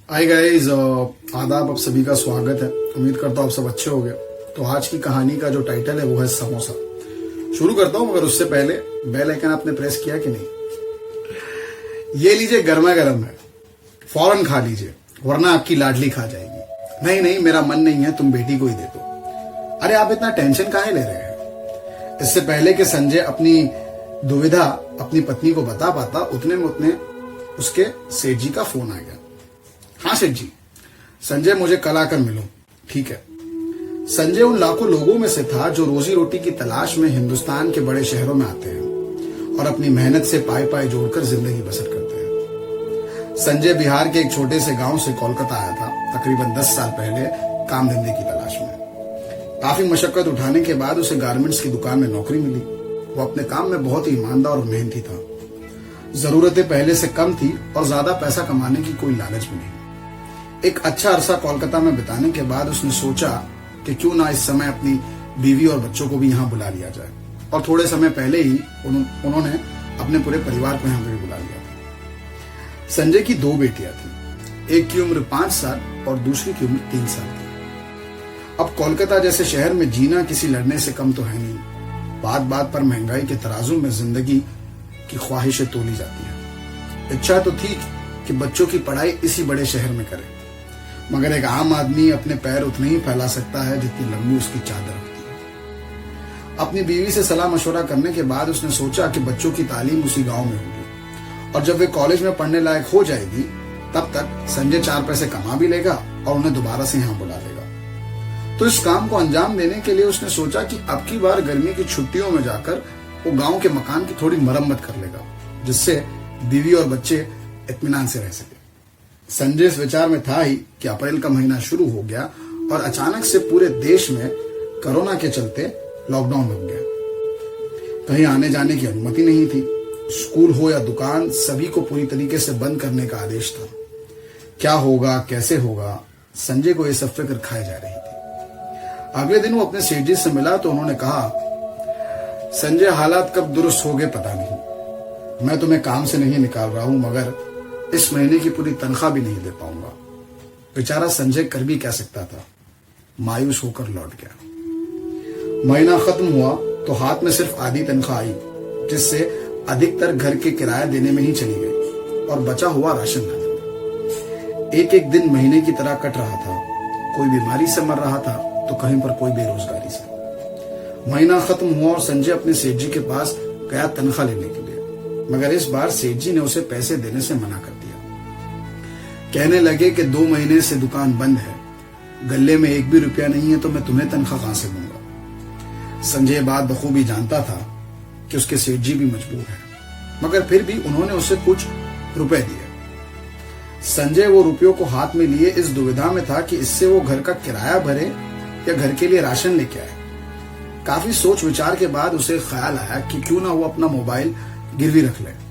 Hi guys, आदाब, आप सभी का स्वागत है। उम्मीद करता हूँ आप सब अच्छे होंगे। तो आज की कहानी का जो टाइटल है वो है समोसा। शुरू करता हूँ, मगर उससे पहले बेल आइकन आपने प्रेस किया कि नहीं? ये लीजिए, गर्मा गर्म है, फौरन खा लीजिए वरना आपकी लाडली खा जाएगी। नहीं नहीं, मेरा मन नहीं है, तुम बेटी को ही दे दो। अरे आप इतना टेंशन काहे ले रहे हैं? इससे पहले कि संजय अपनी दुविधा अपनी पत्नी को बता पाता, उतने में उसके सेठ जी का फोन आ गया। हाँ सेठ जी, संजय मुझे कल आकर मिलो। ठीक है। संजय उन लाखों लोगों में से था जो रोजी रोटी की तलाश में हिंदुस्तान के बड़े शहरों में आते हैं और अपनी मेहनत से पाई पाई जोड़कर जिंदगी बसर करते हैं। संजय बिहार के एक छोटे से गांव से कोलकाता आया था, तकरीबन 10 साल पहले, काम धंधे की तलाश में। काफी मशक्कत उठाने के बाद उसे गारमेंट्स की दुकान में नौकरी मिली। वो अपने काम में बहुत ही ईमानदार और मेहनती था। जरूरतें पहले से कम थी और ज्यादा पैसा कमाने की कोई लालच भी नहीं। एक अच्छा अरसा कोलकाता में बिताने के बाद उसने सोचा कि क्यों ना इस समय अपनी बीवी और बच्चों को भी यहाँ बुला लिया जाए, और थोड़े समय पहले ही उन्होंने अपने पूरे परिवार को यहाँ पे बुला लिया था। संजय की 2 बेटियां थी, एक की उम्र 5 साल और दूसरी की उम्र 3 साल की। अब कोलकाता जैसे शहर में जीना किसी लड़ने से कम तो है नहीं। बात बात पर महंगाई के तराजू में जिंदगी की ख्वाहिशें तोली जाती है। इच्छा तो थी कि बच्चों की पढ़ाई इसी बड़े शहर में करे, मगर एक आम आदमी अपने पैर उतने ही फैला सकता है जितनी लंबी उसकी चादर होती है। अपनी बीवी से सलाह मशवरा करने के बाद उसने सोचा कि बच्चों की तालीम उसी गांव में होगी, और जब वे कॉलेज में पढ़ने लायक हो जाएगी तब तक संजय 4 पैसे कमा भी लेगा और उन्हें दोबारा से यहाँ बुला लेगा। तो इस काम को अंजाम देने के लिए उसने सोचा कि अब की बार गर्मी की छुट्टियों में जाकर वो गाँव के मकान की थोड़ी मरम्मत कर लेगा, जिससे बीवी और बच्चे इत्मीनान से रह सके। संजय इस विचार में था ही कि अप्रैल का महीना शुरू हो गया और अचानक से पूरे देश में कोरोना के चलते लॉकडाउन लग गया। कहीं आने जाने की अनुमति नहीं थी। स्कूल हो या दुकान, सभी को पूरी तरीके से बंद करने का आदेश था। क्या होगा, कैसे होगा, संजय को यह सब फिक्र खाए जा रही थी। अगले दिन वो अपने सेठ जी से मिला तो उन्होंने कहा, संजय हालात कब दुरुस्त हो गए पता नहीं। मैं तुम्हें काम से नहीं निकाल रहा हूं, मगर इस महीने की पूरी तनख्वाह भी नहीं दे पाऊंगा। बेचारा संजय कर भी क्या सकता था, मायूस होकर लौट गया। महीना खत्म हुआ तो हाथ में सिर्फ आधी तनख्वाह आई, जिससे अधिकतर घर के किराया देने में ही चली गई और बचा हुआ राशन लाने। एक एक दिन महीने की तरह कट रहा था। कोई बीमारी से मर रहा था तो कहीं पर कोई बेरोजगारी से। महीना खत्म हुआ और संजय अपने सेठ जी के पास गया तनख्वाह लेने के लिए, मगर इस बार सेठ जी ने उसे पैसे देने से मना कर दिया। कहने लगे कि 2 महीने से दुकान बंद है, गले में 1 भी रुपया नहीं है, तो मैं तुम्हें तनख्वाह कहां से दूंगा। संजय बात बखूबी जानता था कि उसके सेठ जी भी मजबूर है, मगर फिर भी उन्होंने उसे कुछ रुपए दिए। संजय वो रुपयों को हाथ में लिए इस दुविधा में था कि इससे वो घर का किराया भरे या घर के लिए राशन लेके आए। काफी सोच विचार के बाद उसे ख्याल आया कि क्यों ना वो अपना मोबाइल गिरवी रख ले।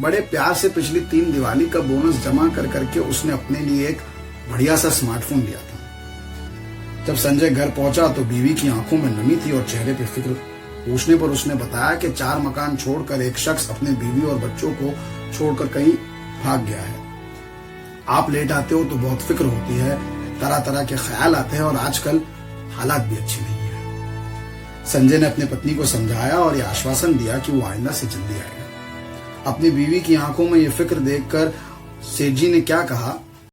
बड़े प्यार से पिछली 3 दिवाली का बोनस जमा कर करके उसने अपने लिए एक बढ़िया सा स्मार्टफोन लिया था। जब संजय घर पहुंचा तो बीवी की आंखों में नमी थी और चेहरे पे फिक्र। पूछने पर उसने बताया कि 4 मकान छोड़कर एक शख्स अपने बीवी और बच्चों को छोड़कर कहीं भाग गया है। आप लेट आते हो तो बहुत फिक्र होती है, तरह तरह के ख्याल आते हैं और आजकल हालात भी अच्छी नहीं है। संजय ने अपनी पत्नी को समझाया और यह आश्वासन दिया कि वो आइंदा से जल्दी आएगा। अपनी बीवी की आंखों में ये फिक्र देखकर सेठ जी ने क्या कहा